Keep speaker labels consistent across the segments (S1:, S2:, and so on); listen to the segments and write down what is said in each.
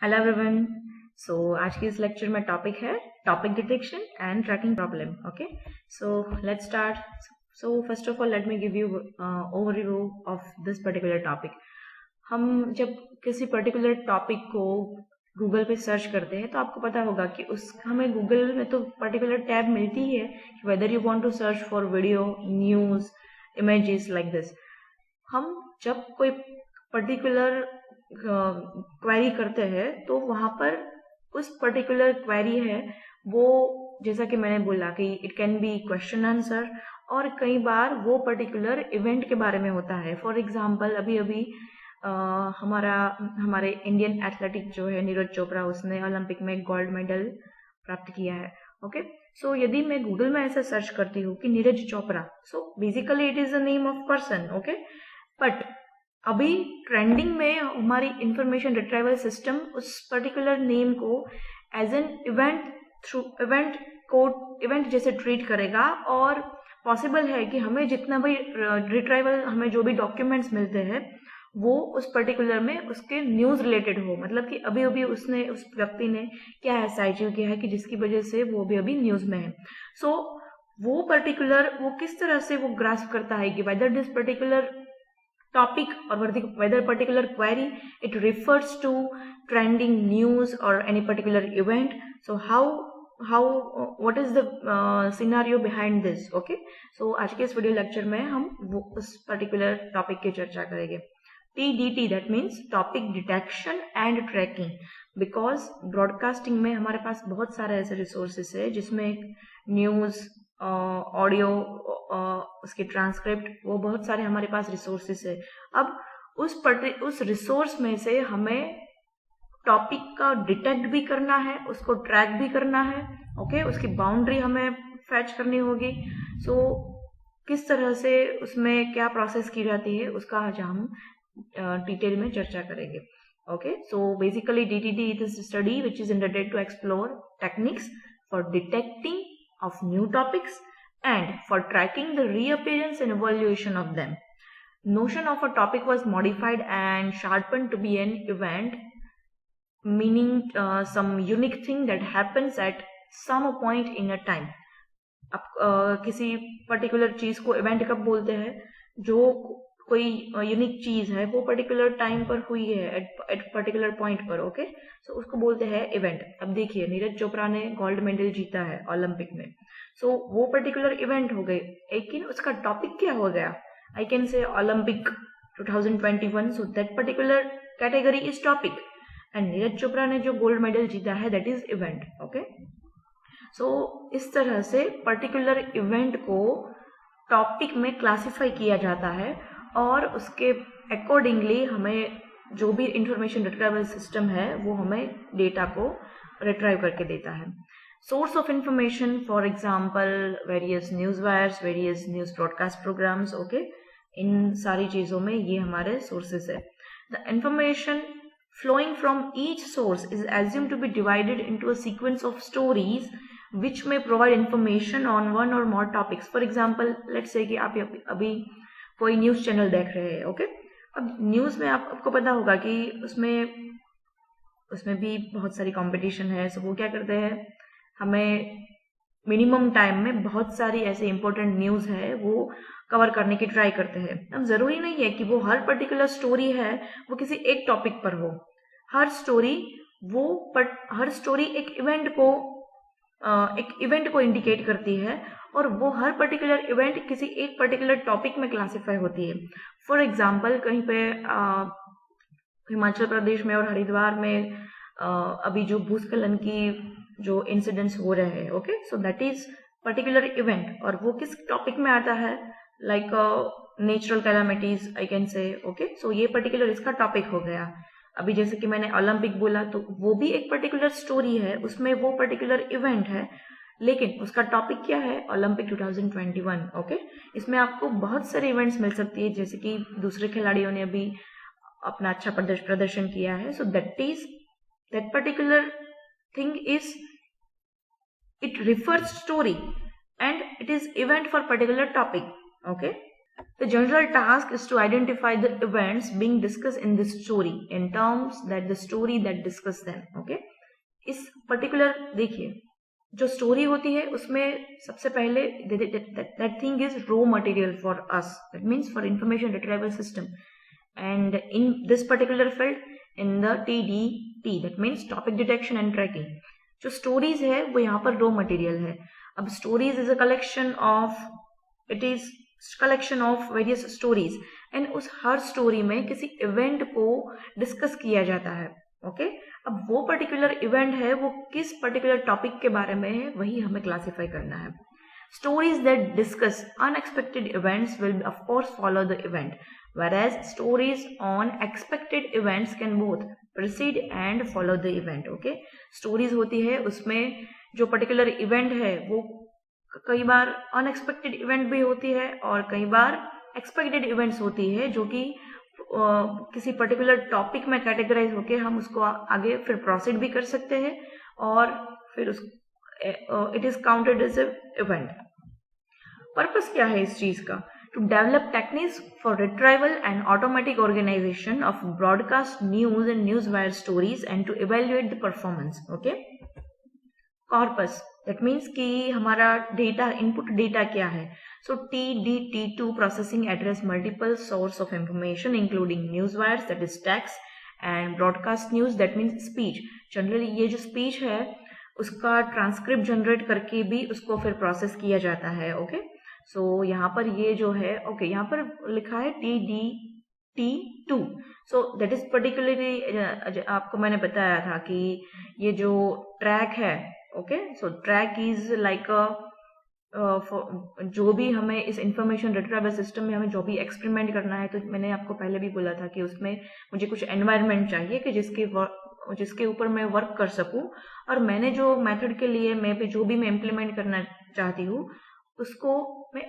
S1: Hello everyone. सो आज की इस लेक्चर में टॉपिक है topic detection and tracking problem. Okay, so let's start. So first of all let me give you overview of this particular topic. हम जब किसी particular topic को Google पे सर्च करते हैं तो आपको पता होगा कि उस हमें गूगल में तो पर्टिकुलर टैब मिलती ही है, whether you want to search for video, news, images like this. हम जब कोई पर्टिकुलर क्वेरी करते हैं तो वहां पर उस पर्टिकुलर क्वेरी है वो, जैसा कि मैंने बोला कि it can be question answer, और कई बार वो पर्टिकुलर इवेंट के बारे में होता है। फॉर एग्जांपल अभी अभी हमारे इंडियन एथलेटिक जो है नीरज चोपड़ा, उसने ओलंपिक में गोल्ड मेडल प्राप्त किया है। ओके, सो यदि मैं गूगल में ऐसा सर्च करती हूँ कि Neeraj Chopra, so basically it is the name of person. Okay, but अभी ट्रेंडिंग में हमारी इंफॉर्मेशन रिट्रीवल सिस्टम उस पर्टिकुलर नेम को एज एन इवेंट जैसे ट्रीट करेगा, और पॉसिबल है कि हमें जितना भी रिट्रीवल, हमें जो भी डॉक्यूमेंट्स मिलते हैं वो उस पर्टिकुलर में उसके न्यूज रिलेटेड हो। मतलब कि अभी अभी उस व्यक्ति ने क्या ऐसा अचीव किया है कि जिसकी वजह से वो अभी अभी न्यूज में है। सो वो पर्टिकुलर वो किस तरह से वो ग्रास्प करता है कि whether this particular topic or whether particular query it refers to trending news or any particular event. So how what is the scenario behind this? Okay, so आज के इस वीडियो लेक्चर में हम उस पर्टिकुलर टॉपिक की चर्चा करेंगे। TDT that means topic detection and tracking, because broadcasting में हमारे पास बहुत सारे ऐसे रिसोर्सेस है जिसमें न्यूज, ऑडियो, उसके ट्रांसक्रिप्ट, वो बहुत सारे हमारे पास रिसोर्सेस है। अब उस रिसोर्स में से हमें टॉपिक का डिटेक्ट भी करना है, उसको ट्रैक भी करना है। ओके, उसकी बाउंड्री हमें फैच करनी होगी। सो किस तरह से उसमें क्या प्रोसेस की जाती है उसका आज हम डिटेल में चर्चा करेंगे। Okay, so basically DTT is study which is intended to explore techniques for detecting of new topics and for tracking the reappearance and evaluation of them. Notion of a topic was modified and sharpened to be an event, meaning some unique thing that happens at some point in a time. अब किसी particular चीज को event कब बोलते हैं? जो कोई unique चीज है वो पर्टिकुलर टाइम पर हुई है, एट पर्टिकुलर पॉइंट पर। ओके, सो उसको बोलते हैं इवेंट। अब देखिए, नीरज चोपड़ा ने गोल्ड मेडल जीता है ओलंपिक में, सो वो पर्टिकुलर इवेंट हो गई, लेकिन उसका टॉपिक क्या हो गया? आई कैन से Olympic 2021, so that particular category is topic, and Neeraj Chopra ने जो गोल्ड मेडल जीता है दैट इज इवेंट। ओके, सो इस तरह से पर्टिकुलर इवेंट को टॉपिक में क्लासिफाई किया जाता है, और उसके अकॉर्डिंगली हमें जो भी इंफॉर्मेशन रिट्रीवल सिस्टम है वो हमें डेटा को रिट्राइव करके देता है। Source of information, for example various news wires, various news broadcast programs. Okay, इन सारी चीजों में ये हमारे सोर्सेस है। The information flowing from each source is assumed to be divided into a sequence of stories which may provide information on one or more topics. For example, let's say कि आप अभी कोई न्यूज चैनल देख रहे हैं। Okay, अब news में आपको पता होगा कि उसमें भी बहुत सारी कंपटीशन है। सो वो क्या करते हैं, हमें मिनिमम टाइम में बहुत सारी ऐसे इंपॉर्टेंट न्यूज है वो कवर करने की ट्राई करते हैं। अब जरूरी नहीं है कि वो हर पर्टिकुलर स्टोरी है वो किसी एक टॉपिक पर हो। हर स्टोरी एक इवेंट को इंडिकेट करती है, और वो हर पर्टिकुलर इवेंट किसी एक पर्टिकुलर टॉपिक में क्लासिफाई होती है। फॉर एग्जाम्पल, कहीं पे हिमाचल प्रदेश में और हरिद्वार में अभी जो भूस्खलन की जो इंसिडेंट्स हो रहे हैं, okay, so that is particular event, और वो किस टॉपिक में आता है? Like natural calamities I can say. Okay, so ये पर्टिकुलर इसका टॉपिक हो गया। अभी जैसे कि मैंने ओलंपिक बोला, तो वो भी एक पर्टिकुलर स्टोरी है, उसमें वो पर्टिकुलर इवेंट है, लेकिन उसका टॉपिक क्या है? ओलंपिक 2021। ओके, इसमें आपको बहुत सारे इवेंट्स मिल सकती है, जैसे कि दूसरे खिलाड़ियों ने अभी अपना अच्छा प्रदर्शन किया है। So that particular thing is, it refers story and it is event for particular topic. Okay, The general task is to identify the events being discussed in this story in terms that the story that discuss them. Okay, इस particular देखिए जो story होती है उसमें सबसे पहले that thing is raw material for us, that means for information retrieval system, and in this particular field in the TDT, that means topic detection and tracking, जो stories है वो यहाँ पर रॉ मटेरियल है. अब stories is a collection of, it is collection of various stories, and उस हर story में किसी इवेंट को डिस्कस किया जाता है. ओके, अब वो पर्टिकुलर इवेंट है वो किस पर्टिकुलर टॉपिक के बारे में है वही हमें क्लासिफाई करना है. Stories that discuss unexpected events will of course follow the event, whereas stories on expected events can both precede and follow the event. Okay, stories होती है उसमें जो पर्टिकुलर इवेंट है वो कई बार अनएक्सपेक्टेड इवेंट भी होती है और कई बार एक्सपेक्टेड इवेंट्स होती है जो कि किसी पर्टिकुलर टॉपिक में कैटेगराइज होके हम उसको आगे फिर प्रोसीड भी कर सकते हैं और फिर उस it is counted as a event. Purpose क्या है इस चीज का? To develop techniques for retrieval and automatic organisation of broadcast news and news wire stories and to evaluate the performance. Okay, corpus that means कि हमारा data, input data क्या है. So TDT2 processing address multiple source of information including news wires that is text and broadcast news that means speech. Generally ये जो speech है उसका transcript generate करके भी उसको फिर प्रोसेस किया जाता है. ओके, सो यहाँ पर ये जो है, ओके, यहाँ पर लिखा है TDT2. So that is particularly आपको मैंने बताया था कि ये जो ट्रैक है, okay, so track is like जो भी हमें इस इंफॉर्मेशन रिट्रीवल सिस्टम में हमें जो भी एक्सपेरिमेंट करना है, तो मैंने आपको पहले भी बोला था कि उसमें मुझे कुछ एनवायरनमेंट चाहिए कि जिसके ऊपर मैं वर्क कर सकूं, और मैंने जो मेथड के लिए मैं जो भी मैं इम्प्लीमेंट करना चाहती हूँ उसको मैं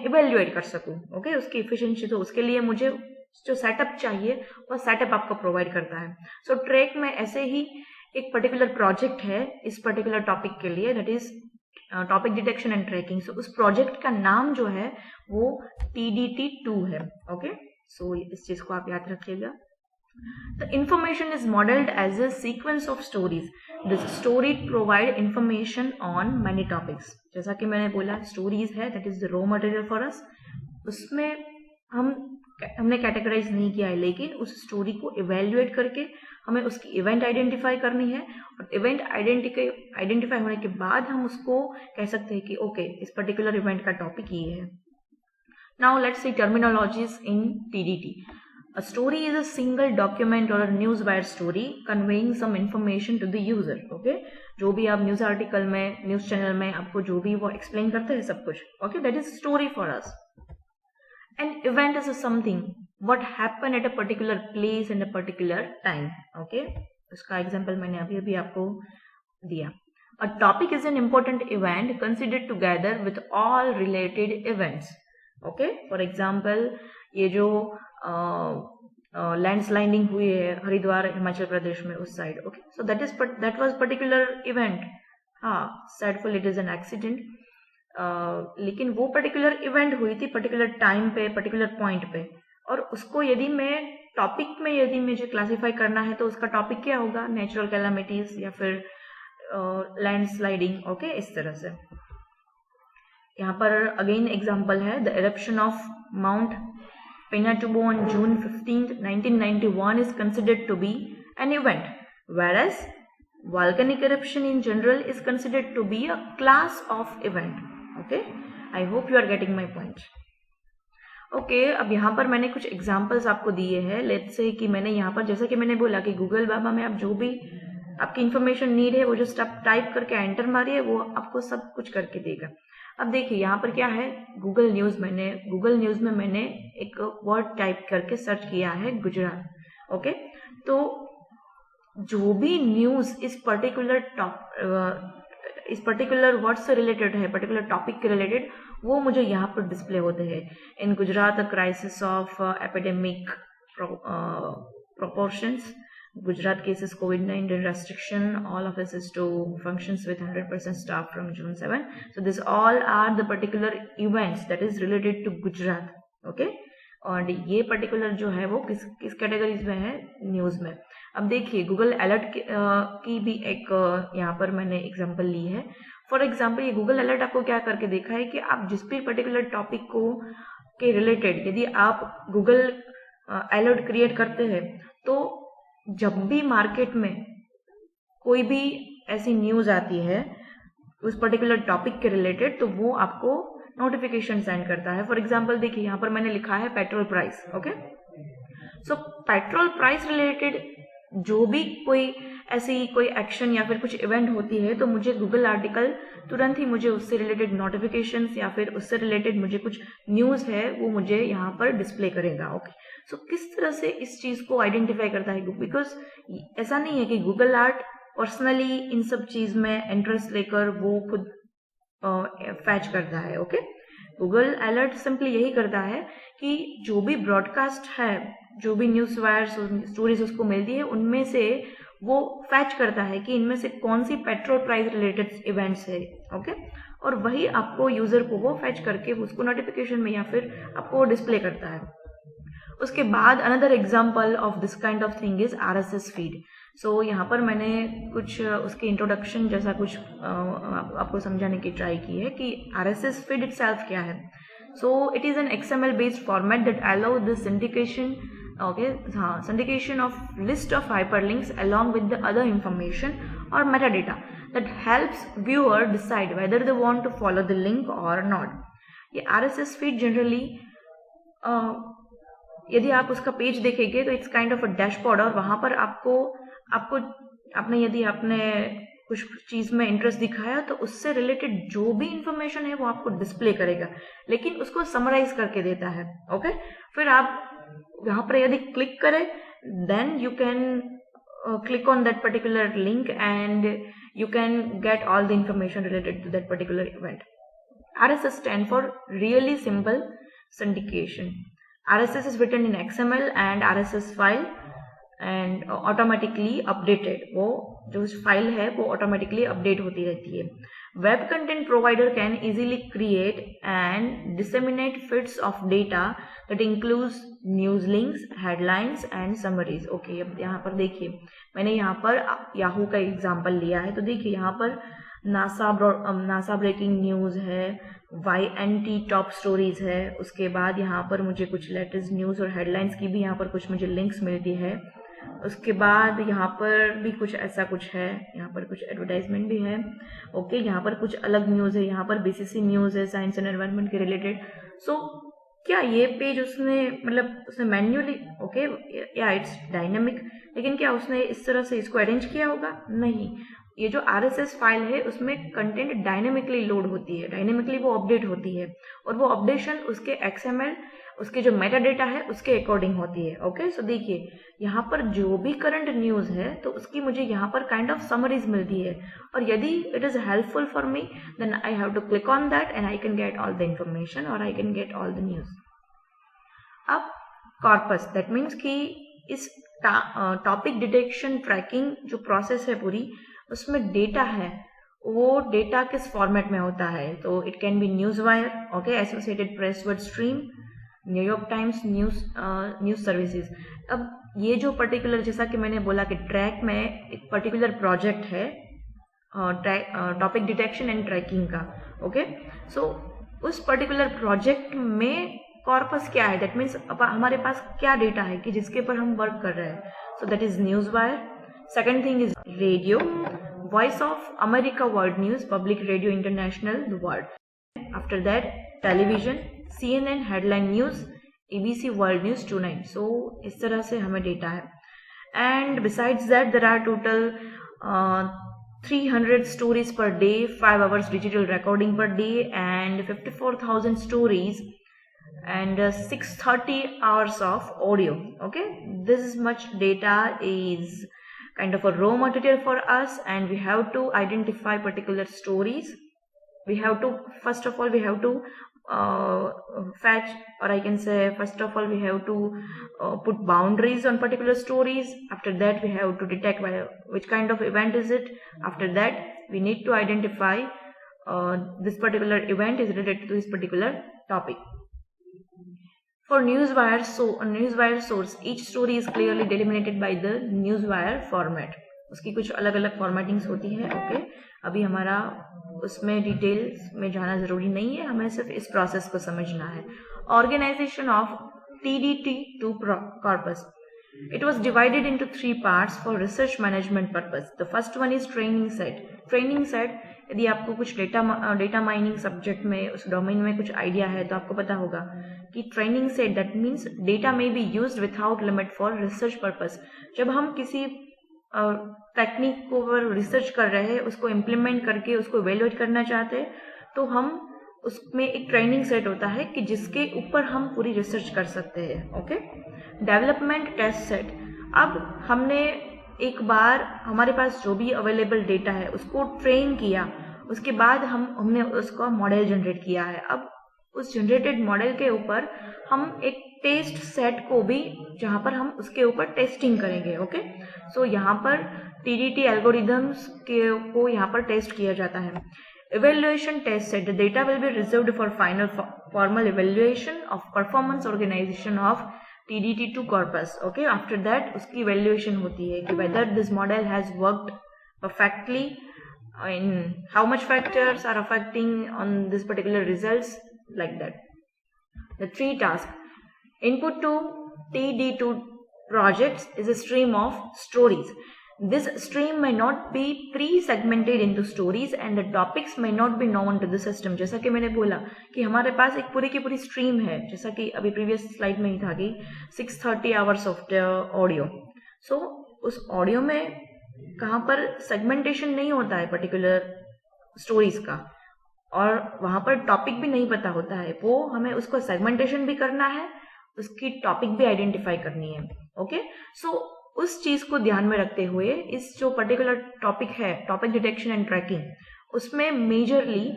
S1: इवेल्युएट कर सकूं. ओके, उसकी इफिशिएंसी, तो उसके लिए मुझे जो सेटअप चाहिए वह सेटअप आपको प्रोवाइड करता है. सो ट्रैक में ऐसे ही एक पर्टिकुलर प्रोजेक्ट है इस पर्टिकुलर टॉपिक के लिए, that is topic detection and tracking. So उस प्रोजेक्ट का नाम जो है वो TDT2 है. ओके, सो इस चीज को आप याद रखिएगा. The information is modeled as a sequence of stories. The story provide information on many topics. जैसा कि मैंने बोला stories है, that is the raw material for us. उसमें हमने कैटेगराइज नहीं किया है, लेकिन उस स्टोरी को इवेल्युएट करके हमें उसकी इवेंट आइडेंटिफाई करनी है, और इवेंट आइडेंटिफाई होने के बाद हम उसको कह सकते हैं कि ओके, इस पर्टिकुलर इवेंट का टॉपिक ये है. Now let's see terminologies in TDT. A story is a single document or a news wire story conveying some information to the user. Okay, जो भी आप न्यूज आर्टिकल में, न्यूज चैनल में आपको जो भी वो एक्सप्लेन करते हैं सब कुछ. Okay, that is story for us. An event is something what happened at a particular place and a particular time. Okay, उसका एग्जाम्पल मैंने अभी आपको दिया. A topic is an important event considered together with all related events. Okay, for example, ये जो landsliding हुई है हरिद्वार हिमाचल प्रदेश में उस side. Okay, so that was particular event. हाँ, सैडफुल इट इज एन एक्सीडेंट, लेकिन वो पर्टिकुलर इवेंट हुई थी पर्टिकुलर टाइम पे, पर्टिकुलर पॉइंट पे, और उसको यदि मैं टॉपिक में यदि मुझे क्लासिफाई करना है तो उसका टॉपिक क्या होगा? नेचुरल कैलामिटीज या फिर लैंडस्लाइडिंग. ओके, इस तरह से. यहाँ पर अगेन एग्जाम्पल है, the eruption of mount Pinatubo on June 15th, 1991 is considered to be an event, whereas volcanic eruption in general is considered to be a class of event. Okay, I hope you are getting my point. Okay, अब यहाँ पर मैंने कुछ examples आपको दिए हैं. Let's say कि मैंने यहाँ पर, जैसा कि मैंने बोला कि गूगल बाबा में आप जो भी आपकी इन्फॉर्मेशन नीड है वो जो आप टाइप करके एंटर मारिए वो आपको सब कुछ करके देगा. अब देखिए यहाँ पर क्या है, गूगल न्यूज में मैंने एक वर्ड टाइप करके सर्च किया है गुजरात. ओके, तो जो भी न्यूज इस पर्टिकुलर वर्ड से रिलेटेड है, पर्टिकुलर टॉपिक के रिलेटेड, वो मुझे यहाँ पर डिस्प्ले होते हैं. In Gujarat, crisis of epidemic proportions, Gujarat cases COVID-19 restriction, all offices to functions with 100% staff from June 7. So this all are the particular events that is related to Gujarat. Okay, और ये particular जो है वो किस categories में है, news में. अब देखिए गूगल अलर्ट की भी एक यहाँ पर मैंने एग्जांपल ली है. फॉर एग्जांपल ये गूगल अलर्ट आपको क्या करके देखा है कि आप जिस भी पर्टिकुलर टॉपिक को के रिलेटेड यदि आप गूगल अलर्ट क्रिएट करते हैं तो जब भी मार्केट में कोई भी ऐसी न्यूज आती है उस पर्टिकुलर टॉपिक के रिलेटेड तो वो आपको नोटिफिकेशन सेंड करता है. फॉर एग्जांपल देखिए यहाँ पर मैंने लिखा है पेट्रोल प्राइस. ओके, सो पेट्रोल प्राइस रिलेटेड जो भी कोई ऐसी कोई एक्शन या फिर कुछ इवेंट होती है तो मुझे गूगल आर्टिकल तुरंत ही मुझे उससे रिलेटेड नोटिफिकेशंस या फिर उससे रिलेटेड मुझे कुछ न्यूज है वो मुझे यहाँ पर डिस्प्ले करेगा. ओके, सो किस तरह से इस चीज को आइडेंटिफाई करता है, बिकॉज ऐसा नहीं है कि गूगल आर्ट पर्सनली इन सब चीज में इंटरेस्ट लेकर वो खुद फैच करता है. ओके, गूगल अलर्ट सिंपली यही करता है कि जो भी ब्रॉडकास्ट है, जो भी न्यूज वायर्स स्टोरीज उसको मिलती है उनमें से वो फैच करता है कि इनमें से कौन सी पेट्रोल प्राइस रिलेटेड इवेंट्स है. ओके, और वही आपको यूजर को वो फैच करके उसको नोटिफिकेशन में या फिर आपको डिस्प्ले करता है. उसके बाद another example of this kind of thing is RSS feed. So यहाँ पर मैंने कुछ उसके इंट्रोडक्शन जैसा कुछ आपको समझाने की ट्राई की है कि RSS फीड इटसेल्फ क्या है. So it is an XML based format that allow this syndication. Okay, हाँ, syndication of list of hyperlinks along with the other information or metadata that helps viewer decide whether they want to follow the link or not. ये RSS feed generally यदि आप उसका page देखेंगे तो it's kind of a dashboard और वहां पर यदि आपने कुछ चीज में इंटरेस्ट दिखाया तो उससे रिलेटेड जो भी इंफॉर्मेशन है वो आपको डिस्प्ले करेगा, लेकिन उसको समराइज करके देता है. ओके, फिर आप यहाँ पर यदि क्लिक करें then you can click on that particular link and you can get all the information related to that particular event. RSS stand for really simple syndication. RSS is written in XML and RSS file and automatically updated. वो जो file है वो automatically update होती रहती है. Web content provider can easily create and disseminate feeds of data that includes news links, headlines and summaries. Okay, अब यहाँ पर देखिए मैंने यहाँ पर याहू का एग्जांपल लिया है. तो देखिए यहाँ पर नासा ब्रेकिंग न्यूज है, YNT टॉप स्टोरीज है. उसके बाद यहाँ पर मुझे कुछ लेटेस्ट न्यूज और हेडलाइंस की भी यहाँ पर कुछ मुझे लिंक्स मिलती है. उसके बाद यहाँ पर भी कुछ ऐसा कुछ है, यहाँ पर कुछ एडवर्टाइजमेंट भी है. ओके, यहाँ पर कुछ अलग न्यूज है, यहाँ पर BCC न्यूज है साइंस एंड एनवायरनमेंट के रिलेटेड. सो क्या ये पेज उसने मैन्युअली, ओके या इट्स डायनामिक, लेकिन क्या उसने इस तरह से इसको अरेंज किया होगा? नहीं. ये जो RSS फाइल है उसमें कंटेंट डायनेमिकली लोड होती है, डायनेमिकली वो अपडेट होती है और वो अपडेशन उसके XML, उसके जो मेटा डेटा है उसके अकॉर्डिंग होती है. ओके, सो देखिए यहाँ पर जो भी करंट न्यूज है तो उसकी मुझे यहाँ पर काइंड ऑफ समरीज मिलती है और यदि it is helpful for me then I have to click on that and I can get all the information और I can get all the news. अब कॉर्पस, दैट मीन्स कि इस topic detection tracking जो process है पूरी, उसमें data है वो डेटा किस फॉर्मेट में होता है. तो it can be news wire, okay, associated press, word stream, New York times, news services. अब ये जो पर्टिकुलर, जैसा कि मैंने बोला कि ट्रैक में एक पर्टिकुलर प्रोजेक्ट है टॉपिक डिटेक्शन एंड ट्रैकिंग का. ओके, सो उस पर्टिकुलर प्रोजेक्ट में कॉर्पस क्या है, दैट मीन्स हमारे पास क्या डेटा है कि जिसके पर हम वर्क कर रहे हैं. So that is news wire. Second thing is radio, voice of America world news, public radio international the world. After that television, CNN headline news, ABC world news 29. So इस तरह से हमें डेटा है. And besides that there are total 300 stories per day, 5 hours digital recording per day and 54,000 stories and 630 hours of audio. Okay, this much data is kind of a raw material for us and we have to identify particular stories. We have to, first of all, we have to fetch, or I can say first of all we have to put boundaries on particular stories. After that we have to detect which kind of event is it. After that we need to identify this particular event is related to this particular topic. For newswire source, each story is clearly delimited by the newswire format. उसकी कुछ अलग अलग formattings होती है. Okay, अभी हमारा उसमें details में जाना जरूरी नहीं है, हमें सिर्फ इस प्रोसेस को समझना है. Organisation of TDT2 corpus. It was divided into 3 parts for research management purpose. The first one is training set. Training set, यदि आपको कुछ डेटा माइनिंग सब्जेक्ट में उस डोमेन में कुछ आइडिया है तो आपको पता होगा कि training set that means data में be used without limit for research purpose. जब हम किसी टेक्निक को रिसर्च कर रहे हैं, उसको इम्प्लीमेंट करके उसको इवेल्युएट करना चाहते हैं, तो हम उसमें एक ट्रेनिंग सेट होता है कि जिसके ऊपर हम पूरी रिसर्च कर सकते हैं. Okay, development test set. अब हमने एक बार हमारे पास जो भी अवेलेबल डेटा है उसको ट्रेन किया, उसके बाद हमने उसका मॉडल जनरेट किया है. अब उस जनरेटेड मॉडल के ऊपर हम एक टेस्ट सेट को भी, जहां पर हम उसके ऊपर टेस्टिंग करेंगे. ओके, सो यहाँ पर TDT एल्गोरिदम्स को यहाँ पर टेस्ट किया जाता है. Evaluation test set. The data will be reserved for final formal evaluation of performance organization of TDT2 corpus. Okay, after that उसकी evaluation होती है कि whether this model has worked perfectly, in how much factors are affecting on this particular results, like that. The 3 tasks. Input to TD2 projects is a stream of stories. This stream may not be pre-segmented into stories and the topics may not be known to the system. जैसा कि मैंने बोला कि हमारे पास एक पूरी की पूरी स्ट्रीम है, जैसा कि अभी प्रीवियस स्लाइड में ही था कि 630 आवर्स ऑफ द ऑडियो. सो उस ऑडियो में कहाँ पर सेगमेंटेशन नहीं होता है पर्टिकुलर स्टोरीज का, और वहां पर टॉपिक भी नहीं पता होता है. वो हमें उसको सेगमेंटेशन भी करना है, उसकी टॉपिक भी आइडेंटिफाई करनी है. ओके, सो उस चीज को ध्यान में रखते हुए इस जो पर्टिकुलर टॉपिक है, टॉपिक डिटेक्शन एंड ट्रैकिंग, उसमें मेजरली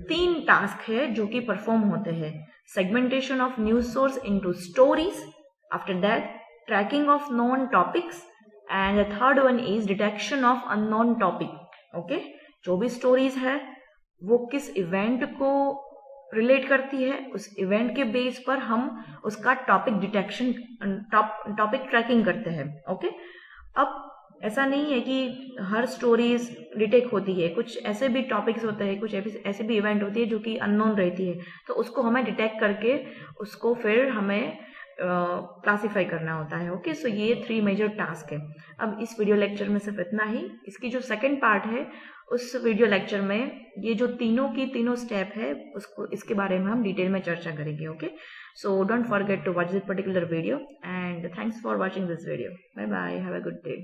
S1: 3 टास्क है जो कि परफॉर्म होते हैं. Segmentation of news source into stories, after that tracking of non topics, and the third one is detection of unknown topic. Okay, जो भी stories है वो किस इवेंट को रिलेट करती है, उस इवेंट के बेस पर हम उसका टॉपिक डिटेक्शन, टॉपिक ट्रैकिंग करते हैं. ओके, अब ऐसा नहीं है कि हर स्टोरीज डिटेक्ट होती है, कुछ ऐसे भी टॉपिक्स होते हैं, कुछ ऐसे भी इवेंट होती है जो कि अननोन रहती है, तो उसको हमें डिटेक्ट करके उसको फिर हमें क्लासीफाई करना होता है. ओके, सो ये 3 मेजर टास्क है. अब इस वीडियो लेक्चर में सिर्फ इतना ही. इसकी जो सेकंड पार्ट है उस वीडियो लेक्चर में ये जो तीनों स्टेप है उसको, इसके बारे में हम डिटेल में चर्चा करेंगे. Okay, so don't forget to watch this particular video and thanks for watching this video. Bye bye, have a good day.